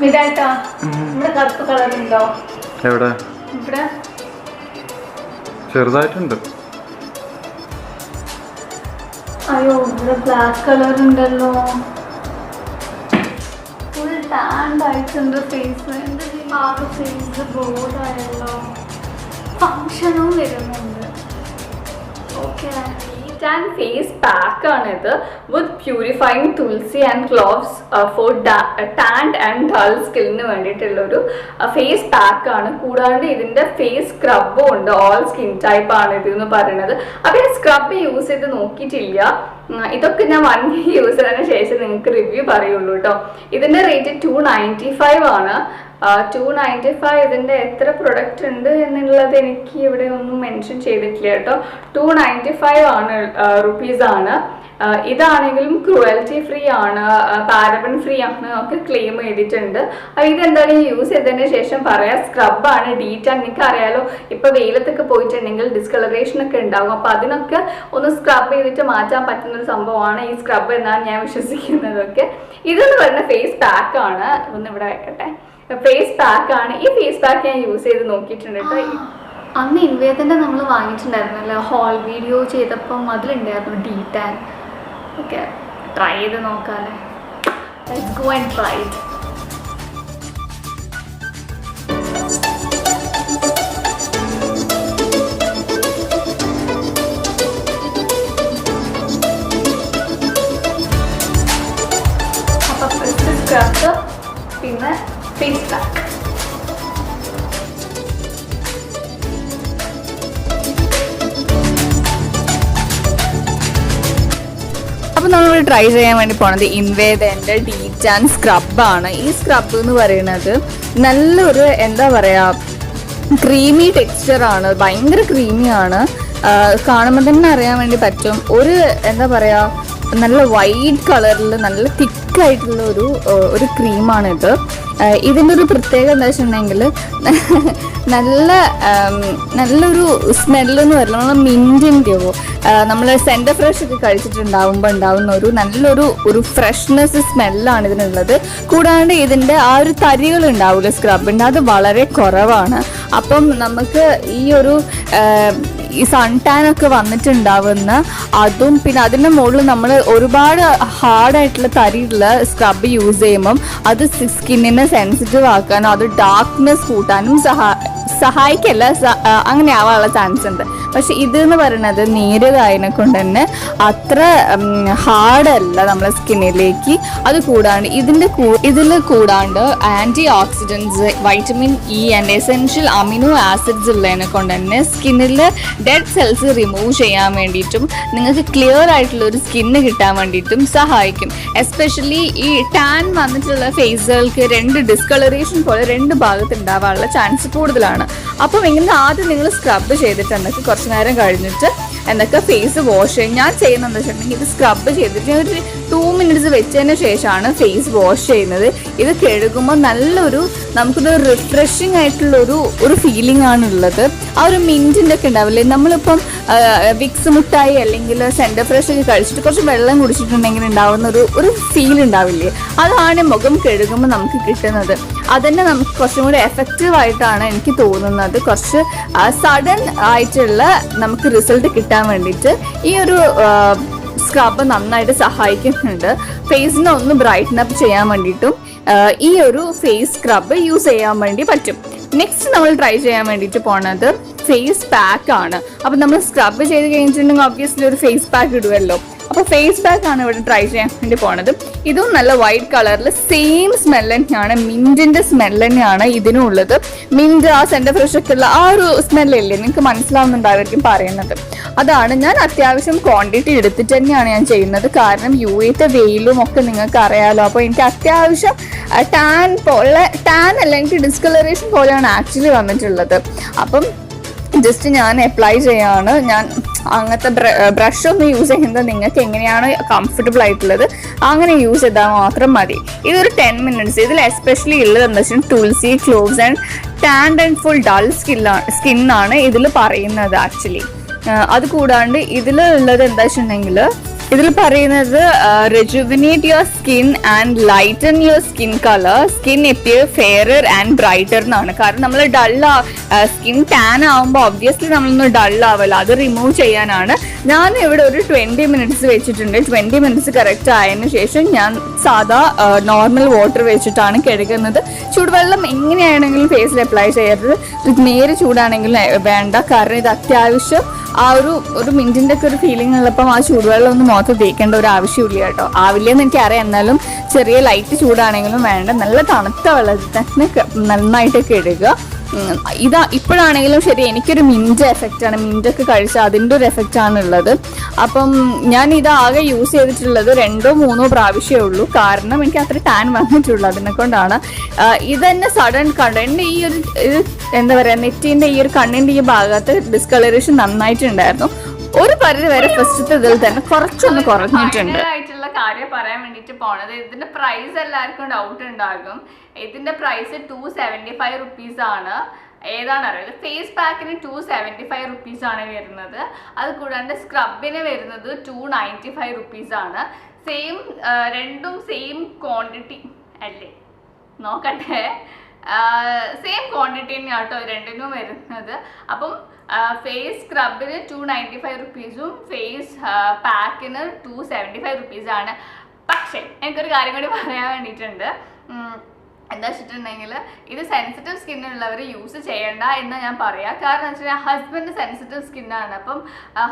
ഇതായിട്ടാ നമ്മുടെ കറുപ്പ് കളർ ഉണ്ടോ? എവിടെ? ഇവിടെ ചെറുതായിട്ടുണ്ട്. അയ്യോ, ഇവിടെ ബ്ലാക്ക് കളർ ഉണ്ടല്ലോ. ഫുൾ ടാൻഡ് ആയിട്ടുണ്ട് ഫേസ്. എൻ്റെ ആകെ ഫേസ് ബോർഡായല്ലോ. ഫങ്ഷനും വരുന്നുണ്ട്. ഓക്കെ, TaN face pack ആണിത് with purifying tulsi and cloves for tanned and dull സ്കിന്നിന് വേണ്ടിയിട്ടുള്ളൊരു ഫേസ് പാക്ക് ആണ്. കൂടാണ്ട് ഇതിൻ്റെ ഫേസ് സ്ക്രബും ഉണ്ട്. ഓൾ സ്കിൻ ടൈപ്പ് ആണ് ഇത് എന്ന് പറയുന്നത്. അപ്പോൾ ഞാൻ സ്ക്രബ് യൂസ് ചെയ്ത് നോക്കിയിട്ടില്ല. ഇതൊക്കെ ഞാൻ 1 day യൂസ് ചെയ്തതിന് ശേഷം നിങ്ങൾക്ക് റിവ്യൂ പറയുള്ളൂ കേട്ടോ. ഇതിൻ്റെ റേറ്റ് 295 ആണ്. 295. ഇതിൻ്റെ എത്ര പ്രൊഡക്റ്റ് ഉണ്ട് എന്നുള്ളത് എനിക്ക് ഇവിടെ ഒന്നും മെൻഷൻ ചെയ്തിട്ടില്ല കേട്ടോ. 295 ആണ് റുപ്പീസാണ്. ഇതാണെങ്കിലും ക്രൂവൽറ്റി ഫ്രീ ആണ്, പാരബൻ ഫ്രീ ആണ് ഒക്കെ ക്ലെയിം ചെയ്തിട്ടുണ്ട്. ഇതെന്തായാലും യൂസ് ചെയ്തതിന് ശേഷം പറയാം. സ്ക്രബാണ്, ഡീറ്റാൻ. നിങ്ങൾക്ക് അറിയാലോ, ഇപ്പൊ വെയിലത്തൊക്കെ പോയിട്ടുണ്ടെങ്കിൽ ഡിസ്കളറേഷൻ ഒക്കെ ഉണ്ടാകും. അപ്പൊ അതിനൊക്കെ ഒന്ന് സ്ക്രബ് ചെയ്തിട്ട് മാറ്റാൻ പറ്റുന്ന ഒരു സംഭവമാണ് ഈ സ്ക്രബ് എന്നാണ് ഞാൻ വിശ്വസിക്കുന്നതൊക്കെ. ഇതെന്ന് പറയുന്ന ഫേസ് പാക്ക് ആണ്. ഒന്ന് ഇവിടെ വെക്കട്ടെ. ഫേസ് പാക്ക് ആണ്. ഈ ഫേസ് പാക്ക് ഞാൻ യൂസ് ചെയ്ത് നോക്കിയിട്ടുണ്ട് കേട്ടോ. അന്ന് ഇൻവേദൻ്റെ നമ്മൾ വാങ്ങിയിട്ടുണ്ടായിരുന്നല്ലോ, ഹോൾ വീഡിയോ ചെയ്തപ്പം അതിലുണ്ടായിരുന്നു ഡീറ്റാൻ. ഓക്കെ, ട്രൈ ചെയ്ത് നോക്കാല്ലേ. Let's go and try it. അപ്പം ഫസ്റ്റ് സ്ക്രബ്, പിന്നെ ഫേസ് പാക്ക്. അപ്പോൾ നമ്മൾ ട്രൈ ചെയ്യാൻ വേണ്ടി പോണത് ഇൻവേദൻ്റെ ഡീറ്റാൻ സ്ക്രബാണ്. ഈ സ്ക്രബ് എന്ന് പറയുന്നത് നല്ലൊരു എന്താ പറയുക, ക്രീമി ടെക്സ്ചറാണ്. ഭയങ്കര ക്രീമിയാണ്. കാണുമ്പോൾ തന്നെ അറിയാൻ വേണ്ടി പറ്റും. ഒരു എന്താ പറയുക, നല്ല വൈറ്റ് കളറിൽ നല്ല തിക്കായിട്ടുള്ള ഒരു ക്രീമാണിത്. ഇതിൻ്റെ ഒരു പ്രത്യേകത എന്താ വെച്ചിട്ടുണ്ടെങ്കിൽ നല്ലൊരു സ്മെല്ലെന്ന് പറയുന്നത് നമ്മൾ മിൻറ്റിൻ്റെയോ നമ്മൾ സെൻറ്റർ ഫ്രഷ് ഒക്കെ കഴിച്ചിട്ടുണ്ടാകുമ്പോൾ ഉണ്ടാകുന്ന നല്ലൊരു ഫ്രഷ്നെസ് സ്മെല്ലാണ് ഇതിനുള്ളത്. കൂടാണ്ട് ഇതിൻ്റെ ആ ഒരു തരികൾ ഉണ്ടാവില്ല സ്ക്രബിൻ്റെ, അത് വളരെ കുറവാണ്. അപ്പം നമുക്ക് ഈ സൺ ടാൻ ഒക്കെ വന്നിട്ടുണ്ടാവുന്ന അതും, പിന്നെ അതിൻ്റെ മുകളിൽ നമ്മൾ ഒരുപാട് ഹാർഡായിട്ടുള്ള തരിയുള്ള സ്ക്രബ് യൂസ് ചെയ്യുമ്പം അത് സ്കിന്നിനെ സെൻസിറ്റീവ് ആക്കാനും അത് ഡാർക്ക്നെസ് കൂട്ടാനും സഹായിക്കല്ല, അങ്ങനെ ആവാനുള്ള ചാൻസ് ഉണ്ട്. പക്ഷെ ഇതെന്ന് പറയുന്നത് നേരിയതായതിനെ കൊണ്ട് തന്നെ അത്ര ഹാർഡല്ല നമ്മളെ സ്കിന്നിലേക്ക്. അത് കൂടാണ്ട് ഇതിൽ കൂടാണ്ട് antioxidants, vitamin E and essential amino acids ഉള്ളതിനെ കൊണ്ട് തന്നെ സ്കിന്നിൽ ഡെഡ് സെൽസ് റിമൂവ് ചെയ്യാൻ വേണ്ടിയിട്ടും നിങ്ങൾക്ക് ക്ലിയർ ആയിട്ടുള്ള ഒരു സ്കിന്ന് കിട്ടാൻ വേണ്ടിയിട്ടും സഹായിക്കും. എസ്പെഷ്യലി ഈ ടാൻ വന്നിട്ടുള്ള ഫേസുകൾക്ക് 2 ഡിസ്കളറേഷൻ പോലെ 2 ഭാഗത്ത് ഉണ്ടാവാനുള്ള ചാൻസ് കൂടുതലാണ്. അപ്പം ഇങ്ങനെ ആദ്യം നിങ്ങൾ സ്ക്രബ് ചെയ്തിട്ട് എന്നൊക്കെ കുറച്ച് നേരം കഴിഞ്ഞിട്ട് എന്നൊക്കെ ഫേസ് വാഷ് ചെയ്യും. ഞാൻ ചെയ്യുന്നത് വെച്ചിട്ടുണ്ടെങ്കിൽ ഇത് സ്ക്രബ് ചെയ്തിട്ട് ഒരു 2 minutes വെച്ചതിന് ശേഷമാണ് ഫേസ് വാഷ് ചെയ്യുന്നത്. ഇത് കഴുകുമ്പോൾ നമുക്കൊരു റിഫ്രഷിങ് ആയിട്ടുള്ള ഒരു ഫീലിംഗ് ആണുള്ളത്. ആ ഒരു മിൻറ്റിൻ്റെ ഒക്കെ ഉണ്ടാവില്ലേ, നമ്മളിപ്പം വിക്സ് മുട്ടായി അല്ലെങ്കിൽ സെൻറ്റർ ഫ്രഷ് ഒക്കെ കഴിച്ചിട്ട് കുറച്ച് വെള്ളം കുടിച്ചിട്ടുണ്ടെങ്കിൽ ഉണ്ടാവുന്ന ഒരു ഫീൽ ഉണ്ടാവില്ലേ, അതാണ് മുഖം കഴുകുമ്പോൾ നമുക്ക് കിട്ടുന്നത്. അതന്നെ നമുക്ക് കുറച്ചും കൂടി എഫക്റ്റീവ് ആയിട്ടാണ് എനിക്ക് തോന്നുന്നത്. കുറച്ച് സഡൻ ആയിട്ടുള്ള നമുക്ക് റിസൾട്ട് കിട്ടാൻ വേണ്ടിയിട്ട് ഈ ഒരു സ്ക്രബ് നന്നായിട്ട് സഹായിക്കുന്നുണ്ട്. ഫേസിനെ ഒന്ന് ബ്രൈറ്റൻ അപ്പ് ചെയ്യാൻ വേണ്ടിയിട്ടും ഈ ഒരു ഫേസ് സ്ക്രബ് യൂസ് ചെയ്യാൻ വേണ്ടി പറ്റും. നെക്സ്റ്റ് നമ്മൾ ട്രൈ ചെയ്യാൻ വേണ്ടിയിട്ട് പോണത് ഫേസ് പാക്ക് ആണ്. അപ്പം നമ്മൾ സ്ക്രബ് ചെയ്ത് കഴിഞ്ഞിട്ടുണ്ടെങ്കിൽ ഒബ്വിയസ്ലി ഒരു ഫേസ് പാക്ക് ഇടുമല്ലോ. അപ്പോൾ ഫേസ് പാക്ക് ആണ് ഇവിടെ ട്രൈ ചെയ്യാൻ വേണ്ടി പോണത്. ഇതും നല്ല വൈറ്റ് കളറിൽ സെയിം സ്മെൽ തന്നെയാണ്, മിൻറ്റിൻ്റെ സ്മെൽ തന്നെയാണ് ഇതിനും ഉള്ളത്. മിൻറ്റ്, ആ സെൻറ്റർ ഫ്രഷ് ഒക്കെ ഉള്ള ആ ഒരു സ്മെല്ലില്ലേ, നിങ്ങൾക്ക് മനസ്സിലാവുന്നുണ്ടായിരിക്കും പറയുന്നത്. അതാണ് ഞാൻ അത്യാവശ്യം ക്വാണ്ടിറ്റി എടുത്തിട്ട് തന്നെയാണ് ഞാൻ ചെയ്യുന്നത്. കാരണം ത്തെ വെയിലും ഒക്കെ നിങ്ങൾക്ക് അറിയാമല്ലോ. അപ്പോൾ എനിക്ക് അത്യാവശ്യം ടാൻ അല്ലെങ്കിൽ ഡിസ്കളറേഷൻ പോലെയാണ് ആക്ച്വലി വന്നിട്ടുള്ളത്. അപ്പം ജസ്റ്റ് ഞാൻ അപ്ലൈ ചെയ്യാണ്. ഞാൻ അങ്ങനത്തെ ബ്രഷ് ഒന്നും യൂസ് ചെയ്യുന്നത് നിങ്ങൾക്ക് എങ്ങനെയാണ് കംഫർട്ടബിൾ ആയിട്ടുള്ളത് അങ്ങനെ യൂസ് ചെയ്താൽ മാത്രം മതി. ഇതൊരു 10 minutes. ഇതിൽ എസ്പെഷ്യലി ഉള്ളത് എന്താ വെച്ചാൽ തുളസി, cloves and tanned and full dull സ്കിന്നാണ് ഇതിൽ പറയുന്നത് ആക്ച്വലി. അത് കൂടാണ്ട് ഇതിലുള്ളത് എന്താ വെച്ചിട്ടുണ്ടെങ്കിൽ ഇതിൽ പറയുന്നത് rejuvenate your skin and lighten your skin color, skin appear fairer and brighter എന്നാണ്. കാരണം നമ്മൾ സ്കിൻ ടാൻ ആവുമ്പോൾ ഒബ്വിയസ്ലി നമ്മളൊന്ന് ഡൾ ആവല്ലോ, അത് റിമൂവ് ചെയ്യാനാണ്. ഞാൻ ഇവിടെ ഒരു 20 മിനിറ്റ്സ് വെച്ചിട്ടുണ്ട്. 20 മിനിറ്റ്സ് കറക്റ്റ് ആയതിനു ശേഷം ഞാൻ സാധാ നോർമൽ വാട്ടർ വെച്ചിട്ടാണ് കഴുകുന്നത്. ചൂടുവെള്ളം എങ്ങനെയാണെങ്കിലും ഫേസിൽ അപ്ലൈ ചെയ്യരുത്. നേരെ ചൂടാണെങ്കിലും വേണ്ട. കാരണം ഇത് അത്യാവശ്യം ആ ഒരു മിനിറ്റിൻ്റെ ഒക്കെ ഒരു ഫീലിംഗ് ഉള്ളപ്പം ആ ചൂടുവെള്ളം ഒന്നും മുഖത്ത് തേക്കേണ്ട ഒരു ആവശ്യമില്ല കേട്ടോ. ആവില്ലെന്ന് എനിക്കറിയാം, എന്നാലും ചെറിയ ലൈറ്റ് ചൂടാണെങ്കിലും വേണ്ട. നല്ല തണുത്ത വെള്ളത്തിൽ തന്നെ നന്നായിട്ട് കഴുകുക. ഇപ്പോഴാണെങ്കിലും ശരി, എനിക്കൊരു മിൻറ്റ് എഫക്റ്റാണ്. മിൻറ്റൊക്കെ കഴിച്ചാൽ അതിൻ്റെ ഒരു എഫക്റ്റാണ് ഉള്ളത്. അപ്പം ഞാൻ ഇതാകെ യൂസ് ചെയ്തിട്ടുള്ളത് 2-3 പ്രാവശ്യമേ ഉള്ളൂ. കാരണം എനിക്ക് അത്ര ടാൻ വന്നിട്ടുള്ളൂ, അതിനെ കൊണ്ടാണ്. ഇതന്നെ സഡൻ കണ്ണിൻ്റെ ഈ ഒരു എന്താ പറയുക, നെറ്റിൻ്റെ ഈ ഒരു കണ്ണിൻ്റെ ഈ ഭാഗത്ത് ഡിസ്കളറേഷൻ നന്നായിട്ടുണ്ടായിരുന്നു. ഒരു പരിധി വരെ ഫസ്റ്റത്തെ ഇതിൽ തന്നെ കുറച്ചൊന്ന് കുറഞ്ഞിട്ടുണ്ട്. ആയിട്ടുള്ള കാര്യം പറയാൻ വേണ്ടിയിട്ട് പോണത്, ഇതിന്റെ പ്രൈസ് എല്ലാവർക്കും ഡൗട്ട് ഉണ്ടാകും. ഇതിന്റെ പ്രൈസ് 275 റുപ്പീസ് ആണ്. ഏതാണ് അറിയുന്നത്, ഫേസ് പാക്കിന് 275 റുപ്പീസ് ആണ് വരുന്നത്. അത് കൂടാണ്ട് സ്ക്രബിന് വരുന്നത് 295 റുപ്പീസ് ആണ്. രണ്ടും സെയിം ക്വാണ്ടിറ്റി അല്ലേ, നോക്കട്ടെ. സെയിം ക്വാണ്ടിറ്റി തന്നെയാണ് കേട്ടോ രണ്ടിനും വരുന്നത്. അപ്പം ഫേസ് സ്ക്രബിന് 295 റുപ്പീസും ഫേസ് പാക്കിന് 275 റുപ്പീസാണ്. പക്ഷേ എനിക്കൊരു കാര്യം കൂടി പറയാൻ വേണ്ടിയിട്ടുണ്ട്. എന്താ വെച്ചിട്ടുണ്ടെങ്കിൽ ഇത് സെൻസിറ്റീവ് സ്കിന്നുള്ളവർ യൂസ് ചെയ്യേണ്ട എന്ന് ഞാൻ പറയാം. കാരണം എന്ന് വെച്ചാൽ ഹസ്ബൻഡ് സെൻസിറ്റീവ് സ്കിന്നാണ്. അപ്പം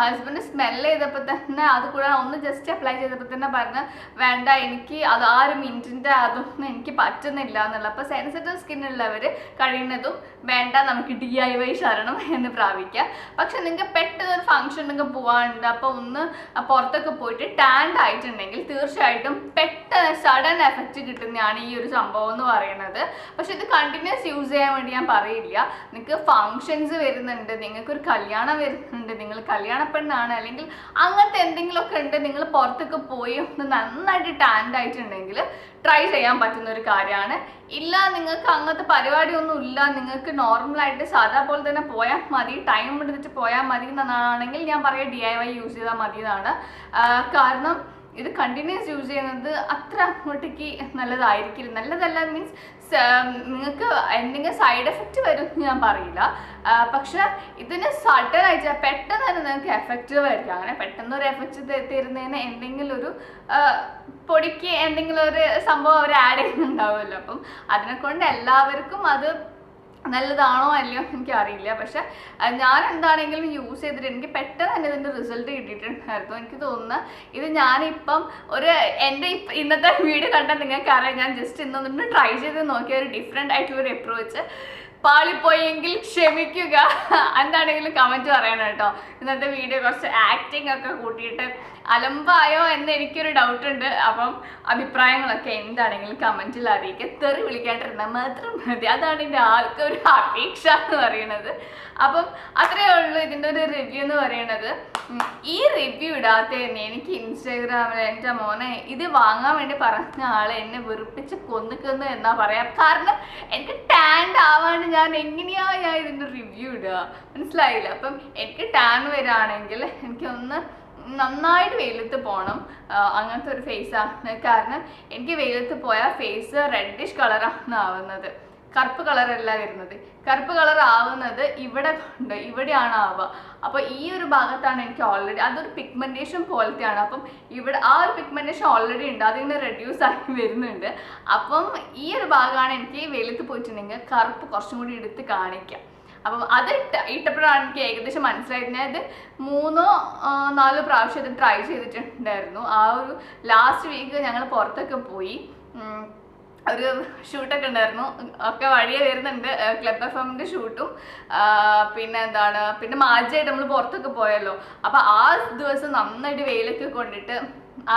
ഹസ്ബൻഡ് സ്മെല്ല് ചെയ്തപ്പോൾ തന്നെ അത് കൂടെ ഒന്ന് ജസ്റ്റ് അപ്ലൈ ചെയ്തപ്പോൾ തന്നെ പറഞ്ഞ് വേണ്ട, എനിക്ക് അത് ആ ഒരു മിനിറ്റിൻ്റെ അതൊന്നും എനിക്ക് പറ്റുന്നില്ല എന്നുള്ള. അപ്പോൾ സെൻസിറ്റീവ് സ്കിന്നുള്ളവർ കഴിയുന്നതും വേണ്ട, നമുക്ക് DIY ശരണം എന്ന് പ്രാപിക്കാം. പക്ഷെ നിങ്ങൾക്ക് പെട്ടെന്ന് ഒരു ഫംഗ്ഷൻ നിങ്ങൾക്ക് പോകാനുണ്ട്, അപ്പോൾ ഒന്ന് പുറത്തൊക്കെ പോയിട്ട് ടാൻഡ് ആയിട്ടുണ്ടെങ്കിൽ തീർച്ചയായിട്ടും പെട്ടെന്ന് സഡൻ എഫക്റ്റ് കിട്ടുന്നതാണ് ഈ ഒരു സംഭവം എന്ന് പറയുന്നത്. പക്ഷെ ഇത് കണ്ടിന്യൂസ് യൂസ് ചെയ്യാൻ വേണ്ടി ഞാൻ പറയില്ല. നിങ്ങൾക്ക് ഫങ്ഷൻസ് വരുന്നുണ്ട്, നിങ്ങൾക്കൊരു കല്യാണം വരുന്നുണ്ട്, നിങ്ങൾ കല്യാണ പെണ്ണാണ്, അല്ലെങ്കിൽ അങ്ങനത്തെ എന്തെങ്കിലുമൊക്കെ ഉണ്ട്, നിങ്ങൾ പുറത്തൊക്കെ പോയി ഒന്ന് നന്നായിട്ട് ടാൻഡ് ആയിട്ടുണ്ടെങ്കിൽ ട്രൈ ചെയ്യാൻ പറ്റുന്ന ഒരു കാര്യമാണ്. ഇല്ല, നിങ്ങൾക്ക് അങ്ങനത്തെ പരിപാടിയൊന്നും ഇല്ല, നിങ്ങൾക്ക് നോർമലായിട്ട് സാധാ പോലെ തന്നെ പോയാൽ മതി, ടൈം എടുത്തിട്ട് പോയാൽ മതി എന്നാണെങ്കിൽ ഞാൻ പറയാം DIY യൂസ് ചെയ്താൽ മതി എന്നാണ്. കാരണം ഇത് കണ്ടിന്യൂസ് യൂസ് ചെയ്യുന്നത് അത്ര അങ്ങോട്ടേക്ക് നല്ലതായിരിക്കില്ല. നല്ലതല്ല മീൻസ് നിങ്ങൾക്ക് എന്തെങ്കിലും സൈഡ് എഫക്റ്റ് വരും ഞാൻ പറയില്ല. പക്ഷെ ഇതിന് സഡൻ ആയിട്ട് പെട്ടെന്ന് തന്നെ നിങ്ങൾക്ക് എഫക്റ്റ് വരിക. അങ്ങനെ പെട്ടെന്നൊരു എഫക്റ്റ് തരുന്നതിന് എന്തെങ്കിലും ഒരു പൊടിക്ക് എന്തെങ്കിലും ഒരു സംഭവം അവർ ആഡ് ചെയ്യുന്നുണ്ടാവുമല്ലോ. അപ്പം അതിനെക്കൊണ്ട് എല്ലാവർക്കും അത് നല്ലതാണോ അല്ലയോ എനിക്കറിയില്ല. പക്ഷെ ഞാൻ എന്താണെങ്കിലും യൂസ് ചെയ്തിട്ട് എനിക്ക് പെട്ടെന്ന് തന്നെ ഇതിൻ്റെ റിസൾട്ട് കിട്ടിയിട്ടുണ്ടായിരുന്നു. എനിക്ക് തോന്നുന്നു ഇത് ഞാനിപ്പം എൻ്റെ ഇന്നത്തെ വീഡിയോ കണ്ടാൽ നിങ്ങൾക്ക് അറിയാം, ഞാൻ ജസ്റ്റ് ഇന്നൊന്ന് ട്രൈ ചെയ്ത് നോക്കിയ ഒരു ഡിഫറെൻ്റ് ആയിട്ടുള്ളൊരു അപ്രോച്ച്. പാളിപ്പോയെങ്കിൽ ക്ഷമിക്കുക. എന്താണെങ്കിലും കമൻറ്റ് പറയണം കേട്ടോ. ഇന്നത്തെ വീഡിയോ കുറച്ച് ആക്ടിങ് ഒക്കെ കൂട്ടിയിട്ട് അലമ്പായോ എന്ന് എനിക്കൊരു ഡൗട്ടുണ്ട്. അപ്പം അഭിപ്രായങ്ങളൊക്കെ എന്താണെങ്കിലും കമൻറ്റിൽ അറിയിക്കുക. തെറി വിളിക്കാണ്ടിരുന്നാൽ മാത്രം മതി, അതാണ് എൻ്റെ ആൾക്കൊരു അപേക്ഷ എന്ന് പറയുന്നത്. അപ്പം അത്രയേ ഉള്ളൂ ഇതിൻ്റെ ഒരു റിവ്യൂ എന്ന് പറയുന്നത്. ഈ റിവ്യൂ ഇടാത്ത തന്നെ എനിക്ക് ഇൻസ്റ്റാഗ്രാമിൽ എൻ്റെ മോനെ ഇത് വാങ്ങാൻ വേണ്ടി പറഞ്ഞ ആൾ എന്നെ വെറുപ്പിച്ച് കൊന്നിക്കുന്നു എന്നാ പറയാം. കാരണം എനിക്ക് ടാൻഡ് ആവാണ്ട് ഞാൻ എങ്ങനെയാണ് ഇതിൻ്റെ റിവ്യൂ ഇടുക, മനസ്സിലായില്ല. അപ്പം എനിക്ക് ടാൻ വരികയാണെങ്കിൽ എനിക്കൊന്ന് നന്നായിട്ട് വെയിലത്ത് പോകണം, അങ്ങനത്തെ ഒരു ഫേസാണ്. കാരണം എനിക്ക് വെയിലത്ത് പോയാൽ ഫേസ് റെഡിഷ് കളറാണ് ആവുന്നത്, കറുപ്പ് കളറല്ല വരുന്നത്. കറുപ്പ് കളർ ആവുന്നത് ഇവിടെയാണ് ആവുക. അപ്പോൾ ഈ ഒരു ഭാഗത്താണ് എനിക്ക് ഓൾറെഡി അതൊരു പിഗ്മെൻറ്റേഷൻ പോലത്തെയാണ്. അപ്പം ഇവിടെ ആ ഒരു പിഗ്മെൻറ്റേഷൻ ഓൾറെഡി ഉണ്ട്, അതിങ്ങനെ റെഡ്യൂസ് ആക്കി വരുന്നുണ്ട്. അപ്പം ഈ ഒരു ഭാഗമാണ് എനിക്ക് വെയിലത്ത് പോയിട്ടുണ്ടെങ്കിൽ കറുപ്പ് കുറച്ചും കൂടി എടുത്ത് കാണിക്കാം. അപ്പം അത് ഇട്ടപ്പോഴാണ് എനിക്ക് ഏകദേശം മനസ്സിലായിരുന്നത്. ഇത് 3-4 പ്രാവശ്യം ഇത് ട്രൈ ചെയ്തിട്ടുണ്ടായിരുന്നു. ആ ഒരു ലാസ്റ്റ് വീക്ക് ഞങ്ങൾ പുറത്തൊക്കെ പോയി, ഒരു ഷൂട്ടൊക്കെ ഉണ്ടായിരുന്നു, ഒക്കെ വഴിയെ വരുന്നുണ്ട്. ക്ലബ് FM-ന്റെ ഷൂട്ടും പിന്നെ മാജയായിട്ട് നമ്മൾ പുറത്തൊക്കെ പോയല്ലോ. അപ്പം ആ ദിവസം നന്നായിട്ട് വെയിലൊക്കെ കൊണ്ടിട്ട്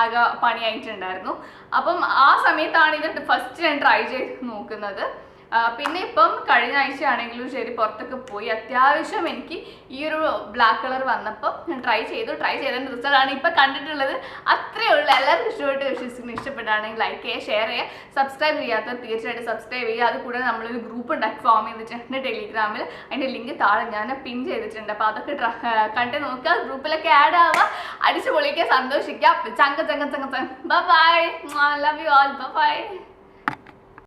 ആകെ പണിയായിട്ടുണ്ടായിരുന്നു. അപ്പം ആ സമയത്താണ് ഇത് ഫസ്റ്റ് ഞാൻ ട്രൈ ചെയ്ത് നോക്കുന്നത്. പിന്നെ ഇപ്പം കഴിഞ്ഞ ആഴ്ച ആണെങ്കിലും ശരി പുറത്തൊക്കെ പോയി അത്യാവശ്യം എനിക്ക് ഈ ഒരു ബ്ലാക്ക് കളർ വന്നപ്പോൾ ഞാൻ ട്രൈ ചെയ്തതിൻ്റെ റിസൾട്ടാണ് ഇപ്പം കണ്ടിട്ടുള്ളത്. അത്രയേ ഉള്ളൂ. എല്ലാവർക്കും ഇഷ്ടപ്പെട്ട് വിശ്വസിക്കുന്നു. ഇഷ്ടപ്പെട്ടാണെങ്കിൽ ലൈക്ക് ചെയ്യുക, ഷെയർ ചെയ്യുക, സബ്സ്ക്രൈബ് ചെയ്യാത്തവർ തീർച്ചയായിട്ടും സബ്സ്ക്രൈബ് ചെയ്യുക. അതുകൂടാതെ നമ്മളൊരു ഗ്രൂപ്പ് ഉണ്ടാക്കി ഫോം ചെയ്തിട്ടുണ്ട് ടെലിഗ്രാമിൽ. അതിൻ്റെ ലിങ്ക് താഴെ ഞാൻ പിൻ ചെയ്തിട്ടുണ്ട്. അപ്പോൾ അതൊക്കെ കണ്ടു നോക്കുക, ഗ്രൂപ്പിലൊക്കെ ആഡ് ആവുക, അടിച്ചു പൊളിക്കുക, സന്തോഷിക്കുക. Bye, love you all, by.